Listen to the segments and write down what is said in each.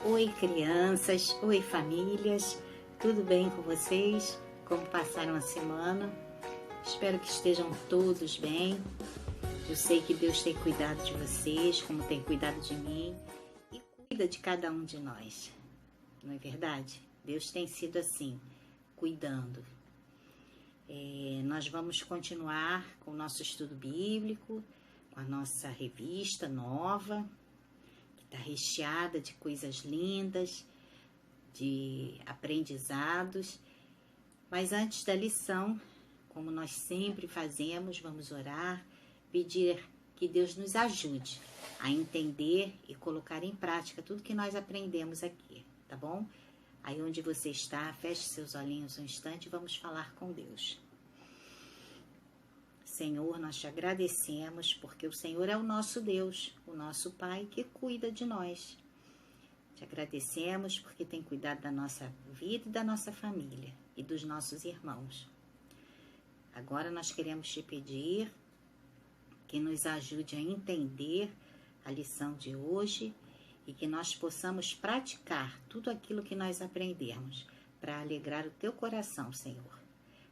Oi, crianças, oi, famílias, tudo bem com vocês? Como passaram a semana? Espero que estejam todos bem. Eu sei que Deus tem cuidado de vocês, como tem cuidado de mim e cuida de cada um de nós, não é verdade? Deus tem sido assim, cuidando. Nós vamos continuar com o nosso estudo bíblico, com a nossa revista nova, está recheada de coisas lindas, de aprendizados. Mas antes da lição, como nós sempre fazemos, vamos orar, pedir que Deus nos ajude a entender e colocar em prática tudo que nós aprendemos aqui, tá bom? Aí onde você está, feche seus olhinhos um instante e vamos falar com Deus. Senhor, nós te agradecemos porque o Senhor é o nosso Deus, o nosso Pai que cuida de nós. Te agradecemos porque tem cuidado da nossa vida e da nossa família e dos nossos irmãos. Agora nós queremos te pedir que nos ajude a entender a lição de hoje e que nós possamos praticar tudo aquilo que nós aprendemos para alegrar o teu coração, Senhor.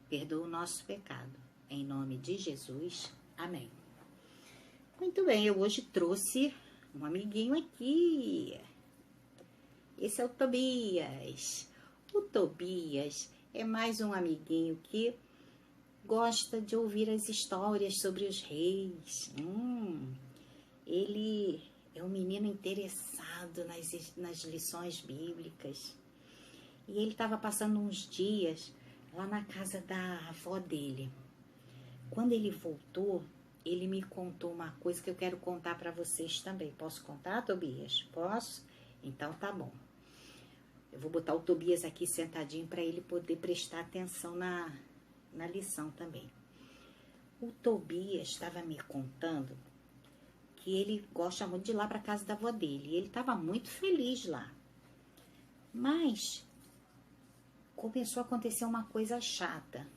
Perdoa o nosso pecado. Em nome de Jesus, amém. Muito bem, eu hoje trouxe um amiguinho aqui. Esse é o Tobias. O Tobias é mais um amiguinho que gosta de ouvir as histórias sobre os reis. Ele é um menino interessado nas lições bíblicas. E ele estava passando uns dias lá na casa da avó dele. Quando ele voltou, ele me contou uma coisa que eu quero contar para vocês também. Posso contar, Tobias? Posso? Então tá bom. Eu vou botar o Tobias aqui sentadinho para ele poder prestar atenção na lição também. O Tobias estava me contando que ele gosta muito de ir lá para casa da avó dele. E ele estava muito feliz lá. Mas começou a acontecer uma coisa chata.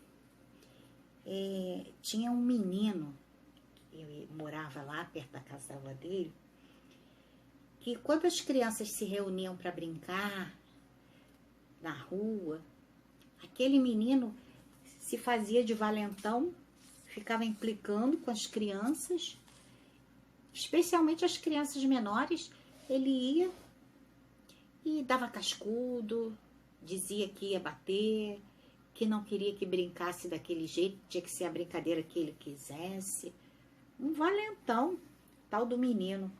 Tinha um menino, eu morava lá perto da casa da avó dele, que quando as crianças se reuniam para brincar na rua, aquele menino se fazia de valentão, ficava implicando com as crianças, especialmente as crianças menores. Ele ia e dava cascudo, dizia que ia bater, que não queria que brincasse daquele jeito, tinha que ser a brincadeira que ele quisesse. Um valentão, tal do menino.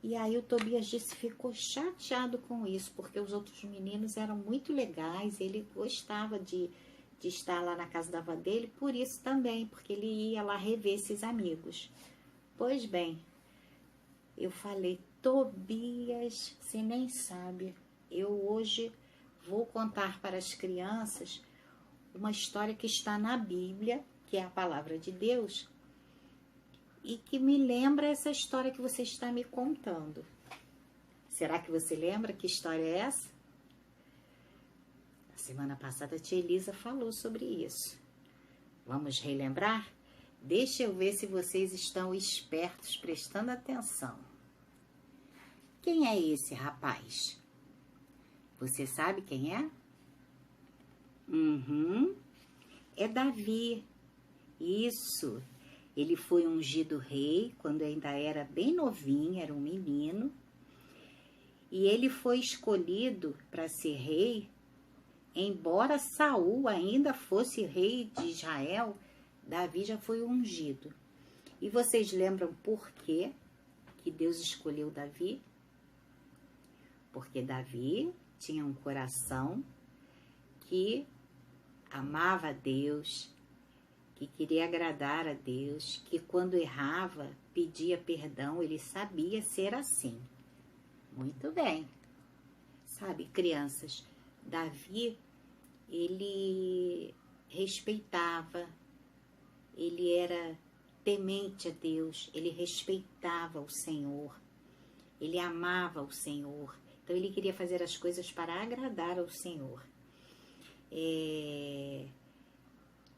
E aí o Tobias disse que ficou chateado com isso, porque os outros meninos eram muito legais, ele gostava de estar lá na casa da avó dele, por isso também, porque ele ia lá rever esses amigos. Pois bem, eu falei, Tobias, você nem sabe, eu hoje vou contar para as crianças uma história que está na Bíblia, que é a palavra de Deus, e que me lembra essa história que você está me contando. Será que você lembra que história é essa? Na semana passada a tia Elisa falou sobre isso. Vamos relembrar? Deixa eu ver se vocês estão espertos, prestando atenção. Quem é esse rapaz? Você sabe quem é? É Davi. Isso. Ele foi ungido rei quando ainda era bem novinho, era um menino. E ele foi escolhido para ser rei, embora Saul ainda fosse rei de Israel, Davi já foi ungido. E vocês lembram por quê que Deus escolheu Davi? Porque Davi tinha um coração que amava a Deus, que queria agradar a Deus, que quando errava, pedia perdão, ele sabia ser assim. Muito bem. Sabe, crianças, Davi, ele respeitava, ele era temente a Deus, ele respeitava o Senhor, ele amava o Senhor. Então, ele queria fazer as coisas para agradar ao Senhor.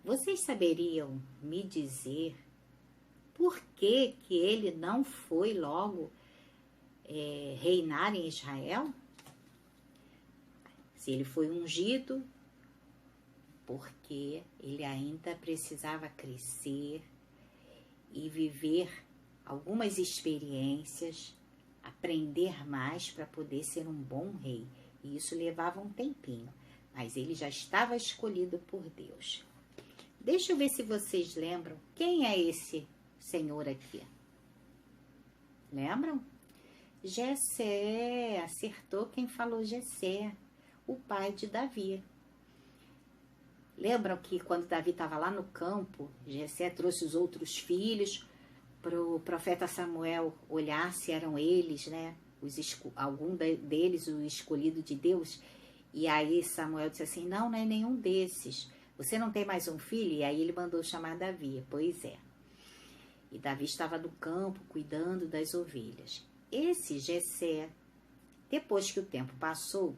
Vocês saberiam me dizer por que ele não foi logo reinar em Israel? Se ele foi ungido, porque ele ainda precisava crescer e viver algumas experiências, aprender mais para poder ser um bom rei. E isso levava um tempinho, mas ele já estava escolhido por Deus. Deixa eu ver se vocês lembram quem é esse senhor aqui. Lembram? Jessé, acertou quem falou Jessé, o pai de Davi. Lembram que quando Davi estava lá no campo, Jessé trouxe os outros filhos para o profeta Samuel olhar se eram eles, né? Algum deles o escolhido de Deus. E aí Samuel disse assim, não é nenhum desses. Você não tem mais um filho? E aí ele mandou chamar Davi. Pois é. E Davi estava no campo cuidando das ovelhas. Esse Jessé, depois que o tempo passou,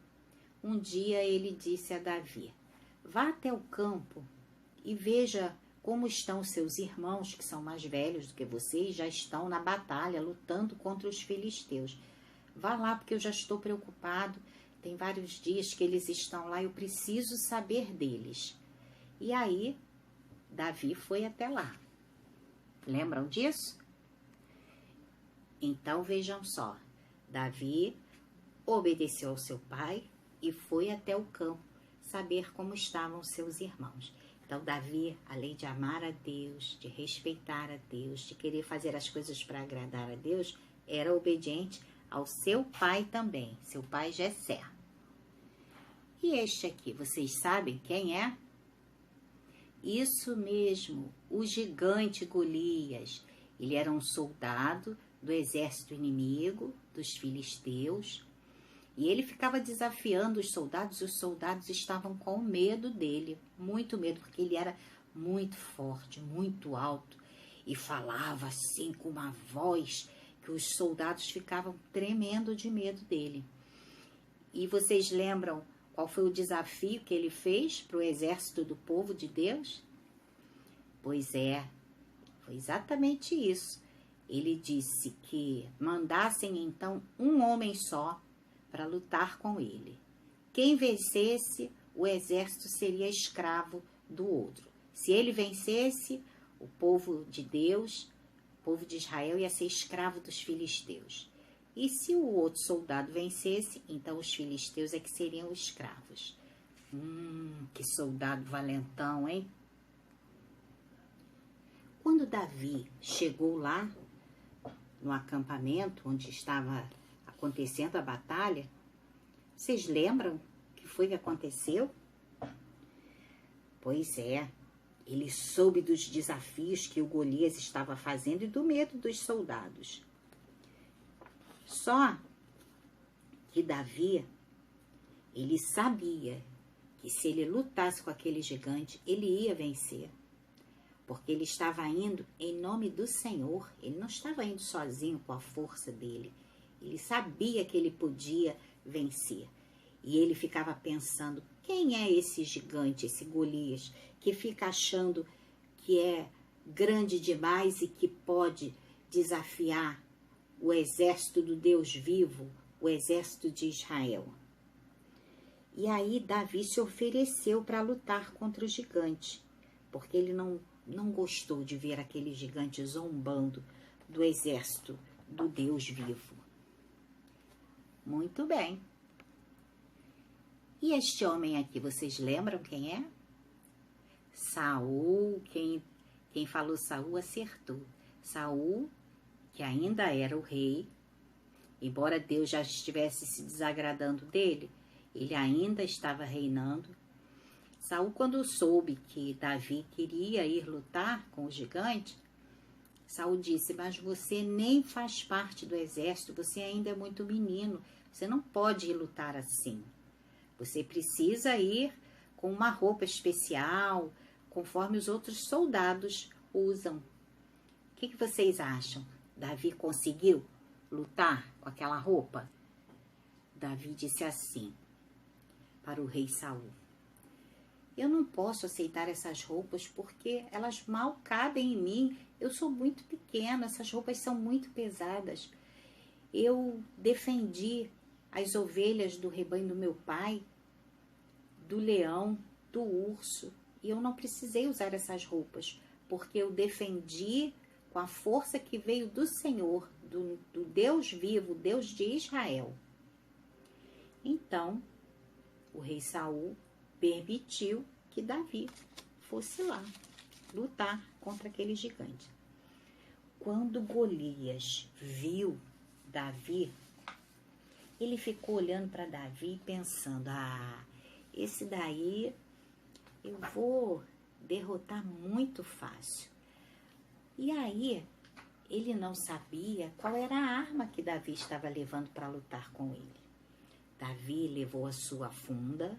um dia ele disse a Davi, vá até o campo e veja como estão seus irmãos, que são mais velhos do que você, e já estão na batalha, lutando contra os filisteus. Vá lá, porque eu já estou preocupado. Tem vários dias que eles estão lá, eu preciso saber deles. E aí, Davi foi até lá. Lembram disso? Então, vejam só. Davi obedeceu ao seu pai e foi até o campo saber como estavam seus irmãos. Então, Davi, além de amar a Deus, de respeitar a Deus, de querer fazer as coisas para agradar a Deus, era obediente ao seu pai também, seu pai Jessé. E este aqui, vocês sabem quem é? Isso mesmo, o gigante Golias. Ele era um soldado do exército inimigo, dos filisteus, e ele ficava desafiando os soldados estavam com medo dele, muito medo, porque ele era muito forte, muito alto, e falava assim com uma voz que os soldados ficavam tremendo de medo dele. E vocês lembram qual foi o desafio que ele fez para o exército do povo de Deus? Pois é, foi exatamente isso. Ele disse que mandassem então um homem só para lutar com ele. Quem vencesse, o exército seria escravo do outro. Se ele vencesse, o povo de Deus, o povo de Israel ia ser escravo dos filisteus. E se o outro soldado vencesse, então os filisteus é que seriam escravos. Que soldado valentão, hein? Quando Davi chegou lá, no acampamento onde estava acontecendo a batalha, vocês lembram o que foi que aconteceu? Pois é, ele soube dos desafios que o Golias estava fazendo e do medo dos soldados. Só que Davi, ele sabia que se ele lutasse com aquele gigante, ele ia vencer. Porque ele estava indo em nome do Senhor, ele não estava indo sozinho com a força dele. Ele sabia que ele podia vencer. E ele ficava pensando, quem é esse gigante, esse Golias, que fica achando que é grande demais e que pode desafiar o exército do Deus vivo, o exército de Israel? E aí Davi se ofereceu para lutar contra o gigante, porque ele não gostou de ver aquele gigante zombando do exército do Deus vivo. Muito bem. E este homem aqui, vocês lembram quem é? Saul. Quem falou Saul acertou. Saul, que ainda era o rei, embora Deus já estivesse se desagradando dele, ele ainda estava reinando. Saul, quando soube que Davi queria ir lutar com o gigante, Saul disse, mas você nem faz parte do exército, você ainda é muito menino, você não pode ir lutar assim. Você precisa ir com uma roupa especial, conforme os outros soldados usam. O que vocês acham? Davi conseguiu lutar com aquela roupa? Davi disse assim para o rei Saul, eu não posso aceitar essas roupas porque elas mal cabem em mim. Eu sou muito pequeno, essas roupas são muito pesadas. Eu defendi as ovelhas do rebanho do meu pai, do leão, do urso, e eu não precisei usar essas roupas, porque eu defendi com a força que veio do Senhor, do Deus vivo, Deus de Israel. Então, o rei Saul permitiu que Davi fosse lá lutar contra aquele gigante. Quando Golias viu Davi, ele ficou olhando para Davi pensando, esse daí eu vou derrotar muito fácil. E aí, ele não sabia qual era a arma que Davi estava levando para lutar com ele. Davi levou a sua funda,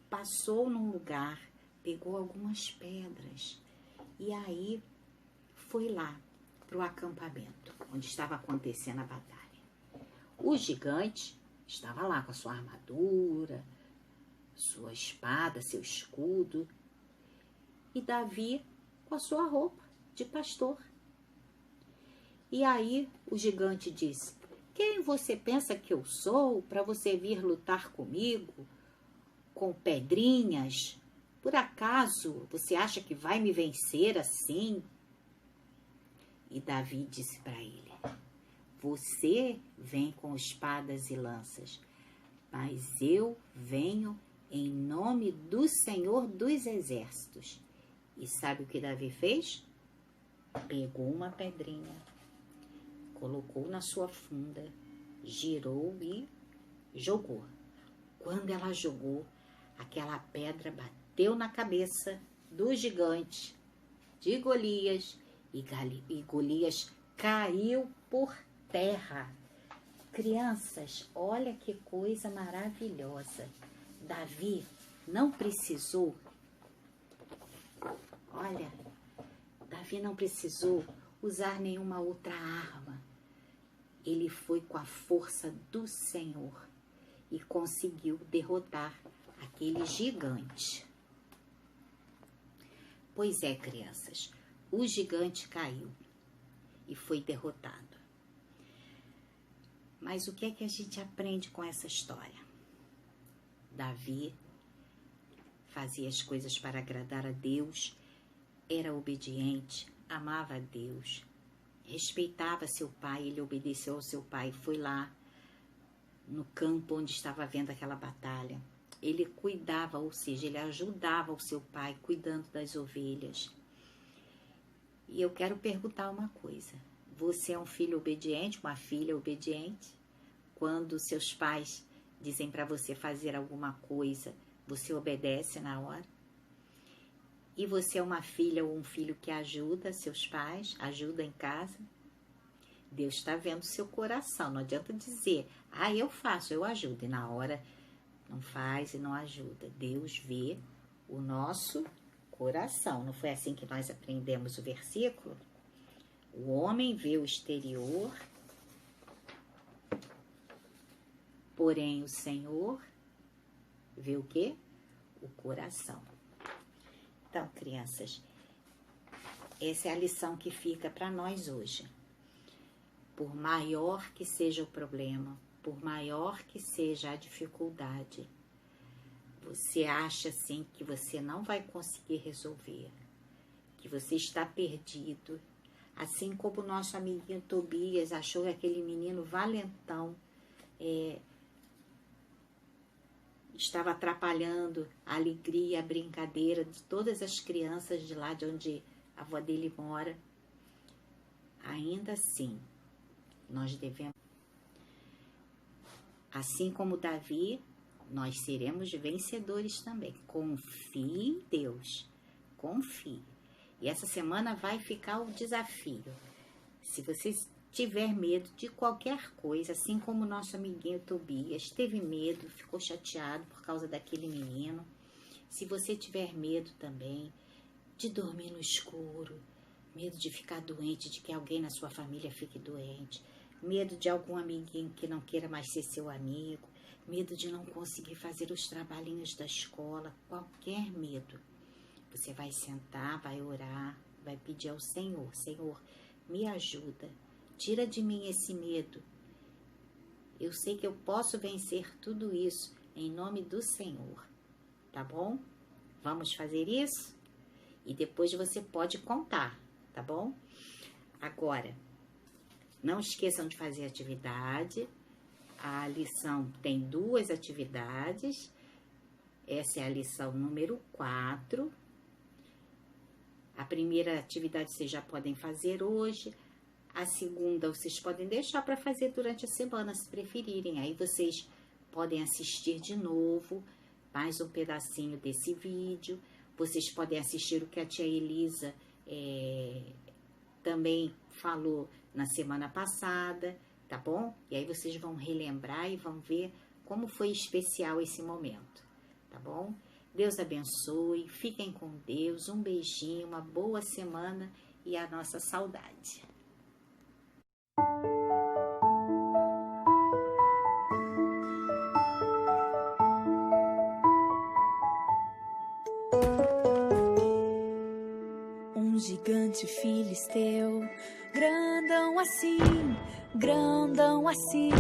passou num lugar, pegou algumas pedras e aí foi lá para o acampamento, onde estava acontecendo a batalha. O gigante estava lá com a sua armadura, sua espada, seu escudo, e Davi com a sua roupa de pastor. E aí o gigante disse, quem você pensa que eu sou para você vir lutar comigo com pedrinhas? Por acaso você acha que vai me vencer assim? E Davi disse para ele, você vem com espadas e lanças, mas eu venho em nome do Senhor dos Exércitos. E sabe o que Davi fez? Pegou uma pedrinha, colocou na sua funda, girou e jogou. Quando ela jogou, aquela pedra bateu na cabeça do gigante de Golias e Golias caiu por terra. Crianças, olha que coisa maravilhosa. Davi não precisou, Davi não precisou usar nenhuma outra arma. Ele foi com a força do Senhor e conseguiu derrotar aquele gigante. Pois é, crianças, o gigante caiu e foi derrotado. Mas o que é que a gente aprende com essa história? Davi fazia as coisas para agradar a Deus, era obediente, amava a Deus, respeitava seu pai, ele obedeceu ao seu pai, foi lá no campo onde estava havendo aquela batalha. Ele cuidava, ou seja, ele ajudava o seu pai cuidando das ovelhas. E eu quero perguntar uma coisa. Você é um filho obediente, uma filha obediente? Quando seus pais dizem para você fazer alguma coisa, você obedece na hora? E você é uma filha ou um filho que ajuda seus pais, ajuda em casa? Deus está vendo seu coração. Não adianta dizer, eu faço, eu ajudo. E na hora não faz e não ajuda. Deus vê o nosso coração. Não foi assim que nós aprendemos o versículo? O homem vê o exterior, porém o Senhor vê o quê? O coração. Então, crianças, essa é a lição que fica para nós hoje. Por maior que seja o problema, por maior que seja a dificuldade, você acha assim que você não vai conseguir resolver, que você está perdido, assim como o nosso amiguinho Tobias achou que aquele menino valentão estava atrapalhando a alegria, a brincadeira de todas as crianças de lá de onde a avó dele mora. Ainda assim, nós devemos, assim como Davi, nós seremos vencedores também. Confie em Deus, confie. E essa semana vai ficar o desafio. Se você tiver medo de qualquer coisa, assim como o nosso amiguinho Tobias teve medo, ficou chateado por causa daquele menino. Se você tiver medo também de dormir no escuro, medo de ficar doente, de que alguém na sua família fique doente, medo de algum amiguinho que não queira mais ser seu amigo, medo de não conseguir fazer os trabalhinhos da escola, qualquer medo. Você vai sentar, vai orar, vai pedir ao Senhor, Senhor, me ajuda, tira de mim esse medo Eu sei que eu posso vencer tudo isso em nome do Senhor, tá bom? Vamos fazer isso? E depois você pode contar, tá bom? Agora, não esqueçam de fazer atividade. A lição tem 2 atividades. Essa é a lição número 4. A primeira atividade vocês já podem fazer hoje. A segunda vocês podem deixar para fazer durante a semana, se preferirem. Aí vocês podem assistir de novo mais um pedacinho desse vídeo. Vocês podem assistir o que a tia Elisa também falou na semana passada, tá bom? E aí vocês vão relembrar e vão ver como foi especial esse momento, tá bom? Deus abençoe, fiquem com Deus, um beijinho, uma boa semana e a nossa saudade. Um gigante filisteu, grandão assim, grandão assim,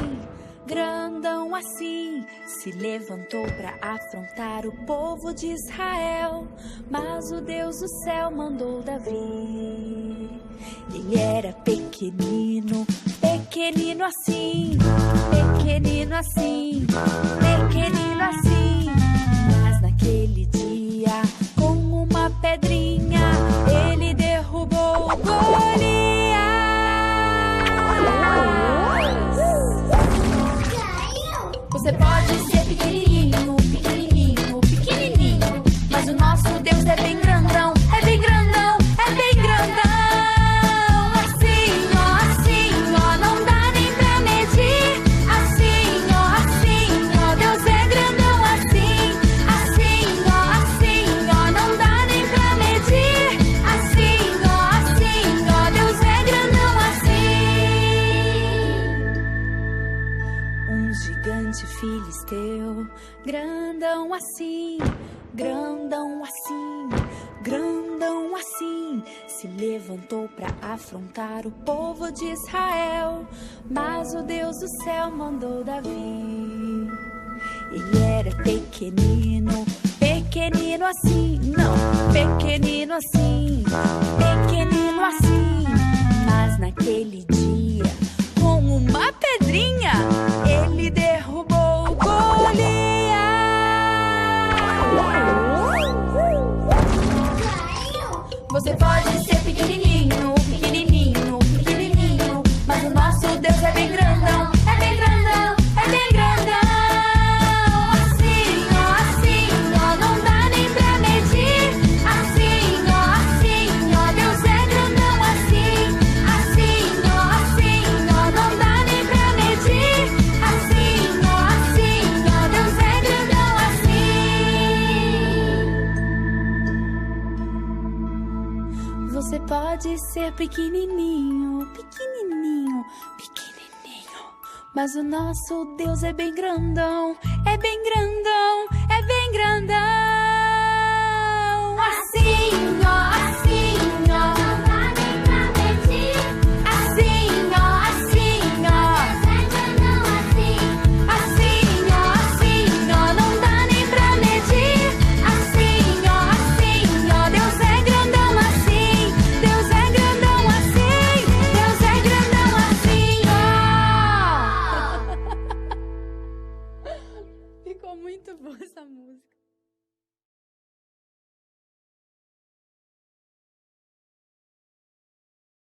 grandão assim, se levantou para afrontar o povo de Israel. Mas o Deus do céu mandou Davi. Ele era pequenino, pequenino assim, pequenino assim, pequenino assim. Mas naquele dia, com uma pedrinha, ele derrubou Golias. Você pode ser pequenininho, pequenininho, pequenininho, mas o nosso Deus é bem grandão, é bem grandão, é bem grandão. Assim, ó, não dá nem pra medir. Assim, ó, Deus é grandão assim. Assim, ó, não dá nem pra medir. Assim, ó, Deus é grandão assim. Um gigante filisteu, grandão assim, grandão assim, grandão assim, se levantou para afrontar o povo de Israel. Mas o Deus do céu mandou Davi. Ele era pequenino, pequenino assim, não, pequenino assim, pequenino assim. Mas naquele dia, com uma pedrinha, ele derrubou Golias. Você pode ser pequenininho, pequenininho, pequenininho, mas o nosso Deus é bem grandão, é bem grandão, é bem grandão. Assim, ó, não dá nem pra medir. Assim, ó, Deus é grandão assim. Assim, ó, não dá nem pra medir. Assim, ó, Deus é grandão assim. Você pode ser pequenininho, pequenininho, pequenininho, mas o nosso Deus é bem grandão, é bem grandão, é bem grandão. Assim, ó, não dá nem pra medir. Assim, ó, Deus é grandão assim. Assim, ó, não dá nem pra medir. Assim, ó, Deus é grandão assim. Deus é grandão assim. Deus é grandão assim, ó. Ficou muito boa essa música.